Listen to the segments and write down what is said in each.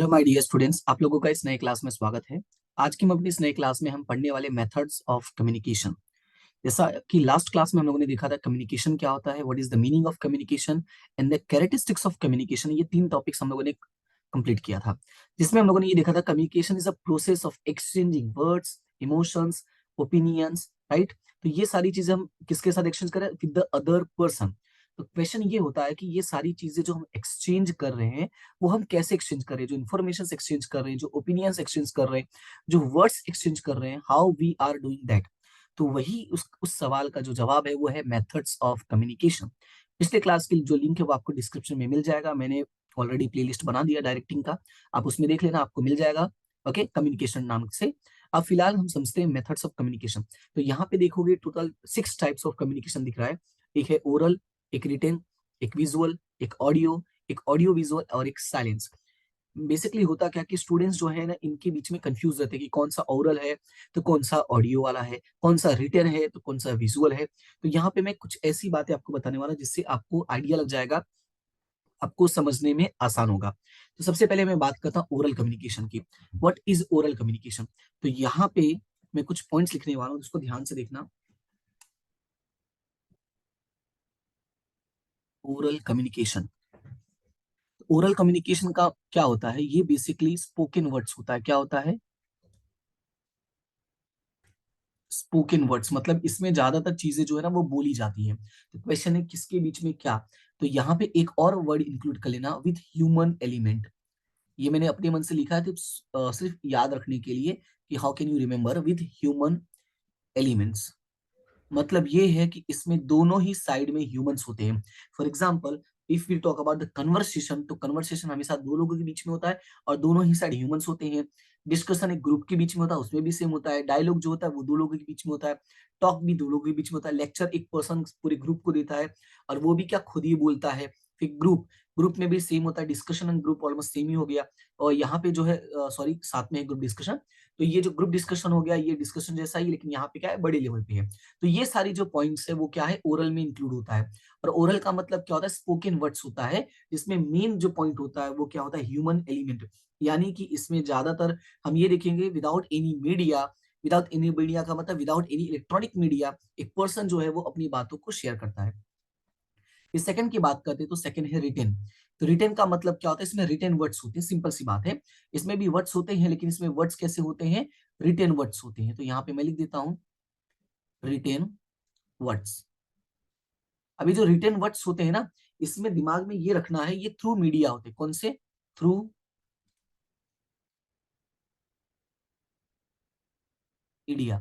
Hello my dear students, आप लोगों का इस नए क्लास में स्वागत है। आज की हम अपनी इस नए क्लास में हम पढ़ने वाले मेथड्स ऑफ कम्युनिकेशन। जैसा कि लास्ट क्लास में हम लोगों ने देखा था कम्युनिकेशन क्या होता है, what is the meaning of communication and the characteristics of communication. ये तीन टॉपिक्स हम लोगों ने कंप्लीट किया था, जिसमें हम लोगों ने ये देखा था communication is a process of exchanging words, emotions, opinions, right. तो ये सारी चीजें हम किसके साथ एक्सचेंज करें? With the other person. तो क्वेश्चन ये होता है कि ये सारी चीजें जो हम एक्सचेंज कर रहे हैं वो हम कैसे एक्सचेंज कर रहे हैं, जो इन्फॉर्मेशन एक्सचेंज कर रहे हैं, जो ओपिनियंस एक्सचेंज कर रहे हैं, जो वर्ड्स एक्सचेंज कर रहे हैं, how we are doing that. तो वही उस सवाल का जो जवाब है वो है मेथड्स ऑफ कम्युनिकेशन। पिछले क्लास की जो लिंक है वो आपको डिस्क्रिप्शन में मिल जाएगा। मैंने ऑलरेडी प्लेलिस्ट बना दिया डायरेक्टिंग का, आप उसमें देख लेना, आपको मिल जाएगा। ओके, कम्युनिकेशन नाम से। अब फिलहाल हम समझते हैं मेथड्स ऑफ कम्युनिकेशन। तो यहाँ पे देखोगे टोटल 6 टाइप्स ऑफ कम्युनिकेशन दिख रहा है। एक है ओरल, एक रिटेन, एक विजुअल, एक ऑडियो विजुअल और एक साइलेंस। बेसिकली होता क्या कि स्टूडेंट्स जो है ना इनके बीच में कंफ्यूज रहते हैं कि कौन सा ओरल है तो कौन सा ऑडियो वाला है, कौन सा रिटन है तो कौन सा विजुअल है। तो यहाँ पे मैं कुछ ऐसी बातें आपको बताने वाला जिससे आपको आइडिया लग जाएगा, आपको समझने में आसान होगा। तो सबसे पहले मैं बात करता हूँ ओरल कम्युनिकेशन की। What is oral communication? तो यहाँ पे मैं कुछ पॉइंट्स लिखने वाला हूँ, जिसको ध्यान से देखना। ओरल कम्युनिकेशन, ओरल कम्युनिकेशन का क्या होता है? ये बेसिकली स्पोकन वर्ड्स होता है। क्या होता है? स्पोकन वर्ड्स, मतलब इसमें ज्यादातर चीजें जो है ना वो बोली जाती हैं। तो क्वेश्चन है किसके बीच में क्या? तो यहाँ पे एक और वर्ड इंक्लूड कर लेना, विद ह्यूमन एलिमेंट। ये मैंने अपने मन से लिखा है, तो सिर्फ याद रखने के लिए कि how can you remember with human elements. मतलब ये है कि इसमें दोनों ही साइड में ह्यूमंस होते हैं। For example, if we talk about the conversation, तो कन्वर्सेशन हमेशा दो लोगों के बीच में होता है और दोनों ही साइड ह्यूमंस होते हैं। डिस्कशन एक ग्रुप के बीच में होता है, उसमें भी सेम होता है। डायलॉग जो होता है वो दो लोगों के बीच में होता है। टॉक भी दो लोगों के बीच में होता है। लेक्चर एक पर्सन पूरे ग्रुप को देता है और वो भी क्या खुद ही बोलता है। फिर ग्रुप, ग्रुप में भी सेम होता है। Discussion and group almost same ही हो गया। और यहाँ पे जो है सॉरी, साथ में है ग्रुप डिस्कशन। तो ये जो ग्रुप डिस्कशन हो गया ये डिस्कशन जैसा ही, लेकिन यहाँ पे क्या है, बड़े लेवल पे है। तो ये सारी जो पॉइंट्स है वो क्या है, ओरल में इंक्लूड होता है। और ओरल का मतलब क्या होता है? स्पोकन वर्ड्स होता है, जिसमें मेन जो पॉइंट होता है वो क्या होता है, ह्यूमन एलिमेंट। यानी कि इसमें ज्यादातर हम ये देखेंगे without any media. Without any media का मतलब विदाउट एनी इलेक्ट्रॉनिक मीडिया एक पर्सन जो है वो अपनी बातों को शेयर करता है। इस सेकंड की बात करते हैं तो सेकंड है रिटेन। तो रिटेन का मतलब क्या होता है? इसमें रिटेन वर्ड्स होते हैं, सिंपल सी बात है। इसमें भी वर्ड्स होते हैं लेकिन इसमें वर्ड्स कैसे होते हैं? रिटेन वर्ड्स होते हैं। तो यहाँ पे मैं लिख देता हूँ रिटेन वर्ड्स। अभी जो रिटेन वर्ड्स होते हैं ना, इसमें दिमाग में ये रखना है, ये थ्रू मीडिया होते हैं। कौन से? Through media.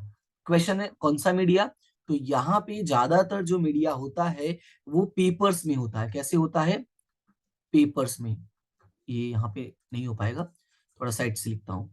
क्वेश्चन है कौन सा मीडिया? तो यहाँ पे ज्यादातर जो मीडिया होता है वो पेपर्स में होता है। कैसे होता है? पेपर्स में। ये यहाँ पे नहीं हो पाएगा, थोड़ा साइड से लिखता हूँ।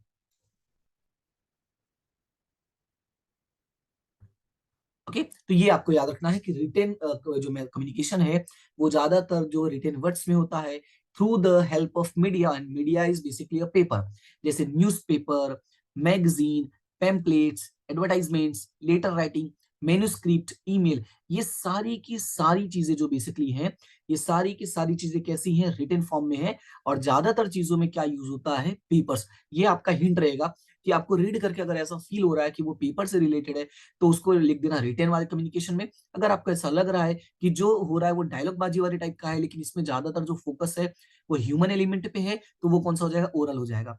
ओके, तो ये आपको याद रखना है कि रिटेन जो कम्युनिकेशन है वो ज्यादातर जो रिटेन वर्ड्स में होता है through the help of media. And media is basically a paper, जैसे newspaper, magazine, pamphlets, advertisements, letter writing, manuscript, email. ये सारी की सारी चीजें जो बेसिकली हैं, ये सारी की सारी चीजें कैसी हैं? रिटेन फॉर्म में है। और ज्यादातर चीजों में क्या यूज होता है? पेपर्स। ये आपका हिंट रहेगा कि आपको रीड करके अगर ऐसा फील हो रहा है कि वो पेपर से रिलेटेड है तो उसको लिख देना रिटेन वाले कम्युनिकेशन में। अगर आपको ऐसा लग रहा है कि जो हो रहा है वो डायलॉग बाजी वाले टाइप का है लेकिन इसमें ज्यादातर जो फोकस है वो ह्यूमन एलिमेंट पे है, तो वो कौन सा हो जाएगा? ओरल हो जाएगा।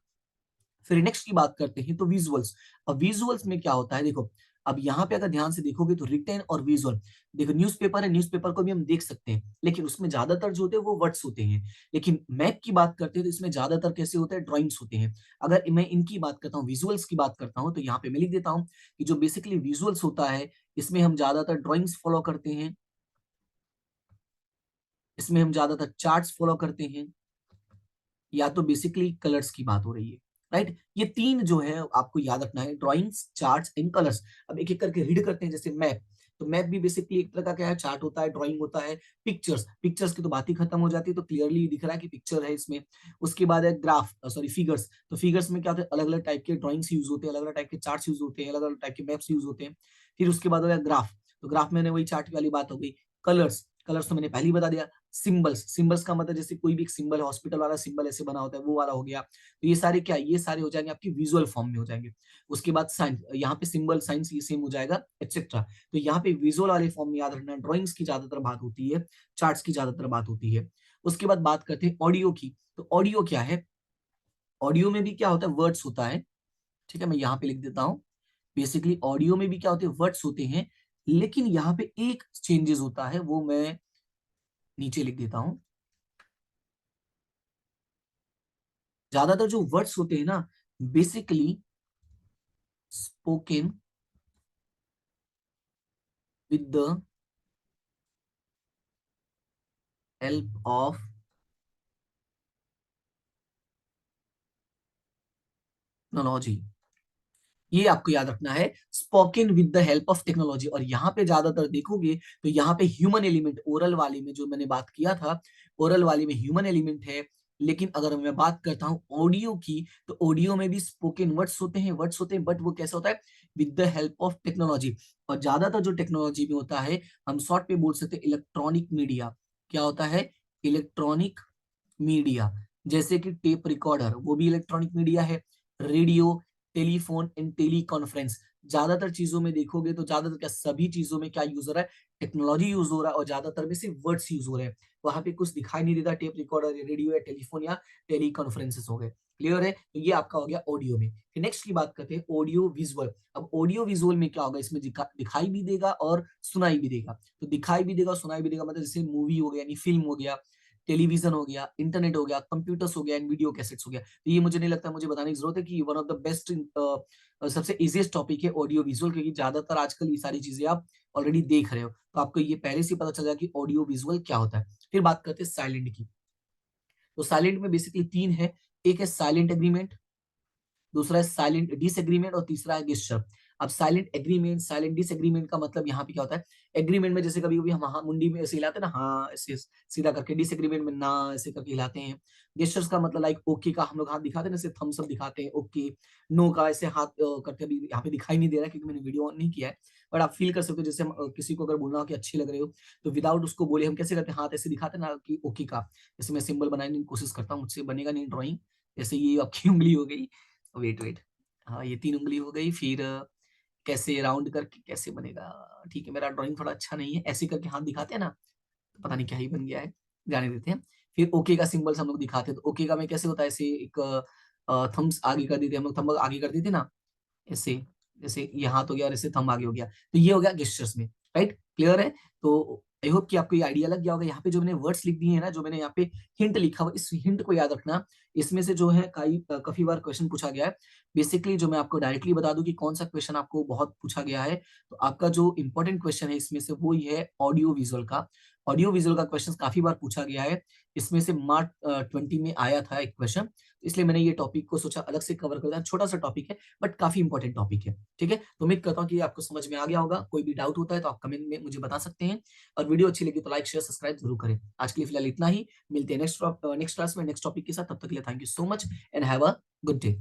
फिर नेक्स्ट की बात करते हैं तो विजुअल्स। अब विजुअल्स में क्या होता है? देखो, अब यहाँ पे अगर ध्यान से देखोगे तो रिटेन और विजुअल, देखो न्यूज़पेपर है, न्यूज़पेपर को भी हम देख सकते हैं लेकिन उसमें ज्यादातर जो होते हैं वो वर्ड्स होते हैं। लेकिन मैप की बात करते हैं तो इसमें ज्यादातर कैसे होते हैं? ड्राइंग्स होते हैं। अगर मैं इनकी बात करता हूँ, विजुअल्स की बात करता हूँ, तो यहाँ पे मैं लिख देता हूँ कि जो बेसिकली विजुअल्स होता है इसमें हम ज्यादातर ड्राइंग्स फॉलो करते हैं, इसमें हम ज्यादातर चार्ट्स फॉलो करते हैं, या तो बेसिकली कलर्स की बात हो रही है। राइट, ये तीन जो है आपको याद रखना है, ड्राइंग्स, चार्ट्स एंड कलर्स। अब एक एक करके रीड करते हैं। जैसे मैप, तो मैप भी बेसिकली एक तरह का क्या है? चार्ट होता है, ड्राइंग होता है। पिक्चर्स, पिक्चर्स की तो बात ही खत्म हो जाती है, तो क्लियरली दिख रहा है कि पिक्चर है इसमें। उसके बाद है ग्राफ, सॉरी फिगर्स। तो फिगर्स में क्या होता है? अलग अलग टाइप के ड्राइंग्स यूज होते हैं, अलग अलग टाइप के चार्ट्स यूज होते हैं, अलग अलग टाइप के मैप्स यूज होते हैं। फिर उसके बाद हो गया ग्राफ। तो ग्राफ में वही चार्ट वाली बात हो गई। कलर्स, कलर्स तो मैंने पहले ही बता दिया। सिंबल्स, सिंबल्स का मतलब जैसे कोई भी एक सिंबल, हॉस्पिटल वाला सिंबल ऐसे बना होता है, वो वाला हो गया। तो ये सारे क्या है, ये सारे हो जाएंगे आपके विजुअल फॉर्म में हो जाएंगे। उसके बाद साइंस, यहाँ पे सिंबल साइंस ये सेम हो जाएगा, एक्सेट्रा। तो यहाँ पे विजुअल वाले फॉर्म में याद रखना, ड्रॉइंग्स की ज्यादातर बात होती है, चार्ट्स की ज्यादातर बात होती है। उसके बाद बात करते हैं ऑडियो की। तो ऑडियो क्या है, ऑडियो में भी क्या होता है, वर्ड्स होता है। ठीक है, मैं यहाँ पे लिख देता हूँ। बेसिकली ऑडियो में भी क्या होते हैं, वर्ड्स होते हैं, लेकिन यहाँ पे एक चेंजेस होता है, वो मैं नीचे लिख देता हूँ। ज्यादातर जो वर्ड्स होते हैं ना, basically spoken with the help of technology, ये आपको याद रखना है, spoken with the help of technology. और यहाँ पे ज्यादातर देखोगे तो यहाँ पे ह्यूमन एलिमेंट, ओरल वाले में जो मैंने बात किया था, ओरल वाले में ह्यूमन एलिमेंट है। लेकिन अगर मैं बात करता हूँ ऑडियो की, तो ऑडियो में भी स्पोकन वर्ड्स होते हैं, वर्ड्स होते हैं, बट वो कैसा होता है, with the help of technology. और ज्यादातर जो टेक्नोलॉजी में होता है, हम शॉर्ट पे बोल सकते हैं इलेक्ट्रॉनिक मीडिया। क्या होता है, इलेक्ट्रॉनिक मीडिया। जैसे कि टेप रिकॉर्डर, वो भी इलेक्ट्रॉनिक मीडिया है। Radio, telephone and teleconference, ज्यादातर चीजों में देखोगे तो ज्यादातर क्या, सभी चीजों में क्या यूज हो रहा है, टेक्नोलॉजी यूज हो रहा है, और ज्यादातर में सिर्फ वर्ड्स यूज हो रहे हैं। वहां पे कुछ दिखाई नहीं देता, टेप रिकॉर्डर या रेडियो या टेलीफोन या टेली कॉन्फ्रेंसेस हो गए। क्लियर है, तो ये आपका हो गया ऑडियो में। फिर नेक्स्ट की बात करते हैं ऑडियो विजुअल। अब ऑडियो विजुअल में क्या होगा, इसमें दिखाई भी देगा और सुनाई भी देगा। तो दिखाई भी देगा और सुनाई भी देगा, मतलब जैसे मूवी हो गया, यानी फिल्म हो गया, टेलीविजन हो गया, इंटरनेट हो गया, कंप्यूटर्स हो गया एंड वीडियो कैसेट्स हो गया। तो ये मुझे नहीं लगता मुझे बताने की जरूरत है कि वन ऑफ द बेस्ट, सबसे इजीएस्ट टॉपिक है ऑडियो विजुअल, क्योंकि ज्यादातर आजकल ये सारी चीजें आप ऑलरेडी देख रहे हो, तो आपको ये पहले से पता चल जाएगा कि ऑडियो विजुअल क्या होता है। फिर बात करते हैं साइलेंट की। तो साइलेंट में बेसिकली तीन है, एक है साइलेंट एग्रीमेंट, दूसरा है साइलेंट डिसएग्रीमेंट, और तीसरा है गेस्चर। अब साइलेंट एग्रीमेंट, साइलेंट डिसएग्रीमेंट का मतलब यहाँ पे क्या होता है, एग्रीमेंट में जैसे कभी कभी हम हाँ मुंडी में ऐसे हिलाते हैं ना, हाँ ऐसे सीधा करके, डिसएग्रीमेंट में ना ऐसे करके हिलाते हैं। गेस्चर्स का मतलब लाइक ओके का हम लोग हाथ दिखाते हैं ना, ऐसे थम्स अप दिखाते हैं ओके। नो का ऐसे हाथ करके, अभी यहाँ पे दिखाई नहीं दे रहा है क्योंकि मैंने वीडियो ऑन नहीं किया है, बट आप फील कर सकते हो। जैसे हम किसी को अगर बोलना हो कि अच्छे लग रहे हो, तो विदाउट उसको बोले हम कैसे करते हैं, हाथ ऐसे दिखाते हैं ना कि ओके का। जैसे मैं सिंबल बनाने की कोशिश करता हूँ, मुझसे बनेगा नहीं ड्रॉइंग। जैसे ये आपकी उंगली हो गई, वेट वेट, हाँ ये तीन उंगली हो गई। फिर कैसे राउंड करके कैसे बनेगा, ठीक है मेरा ड्राइंग थोड़ा अच्छा नहीं है, ऐसे करके हाथ दिखाते हैं ना, तो पता नहीं क्या ही बन गया है, जाने देते हैं। फिर ओके का सिंबल्स हम लोग दिखाते हैं, तो ओके का में कैसे होता है, ऐसे एक थम्स आगे कर देते हैं हम लोग, थंब आगे कर देते ना ऐसे, जैसे ये हाथ हो गया और ऐसे थंब आगे हो गया, तो ये हो गया गेस्चर्स में। राइट, क्लियर है। तो आई होप कि आपको ये आइडिया लग गया होगा। यहाँ पे जो मैंने वर्ड्स लिख दिए हैं ना, जो मैंने यहाँ पे हिंट लिखा हुआ, इस हिंट को याद रखना। इसमें से जो है काफी बार क्वेश्चन पूछा गया है। बेसिकली जो मैं आपको डायरेक्टली बता दूं कि कौन सा क्वेश्चन आपको बहुत पूछा गया है, तो आपका जो इंपॉर्टेंट क्वेश्चन है इसमें से वो ये है ऑडियो विजुअल का। ऑडियो विजुअल का क्वेश्चन काफी बार पूछा गया है। इसमें से मार्च 20 में आया था एक क्वेश्चन, इसलिए मैंने ये टॉपिक को सोचा अलग से कवर कर दिया। छोटा सा टॉपिक है बट काफी इंपॉर्टेंट टॉपिक है। ठीक है, तो उम्मीद करता हूँ कि आपको समझ में आ गया होगा। कोई भी डाउट होता है तो आप कमेंट में मुझे बता सकते हैं, और वीडियो अच्छी लगी तो लाइक शेयर सब्सक्राइब जरूर करें। आज के लिए फिलहाल इतना ही, मिलते हैं नेक्स्ट क्लास में नेक्स्ट टॉपिक के साथ। तब तक के लिए thank you so much and have a good day.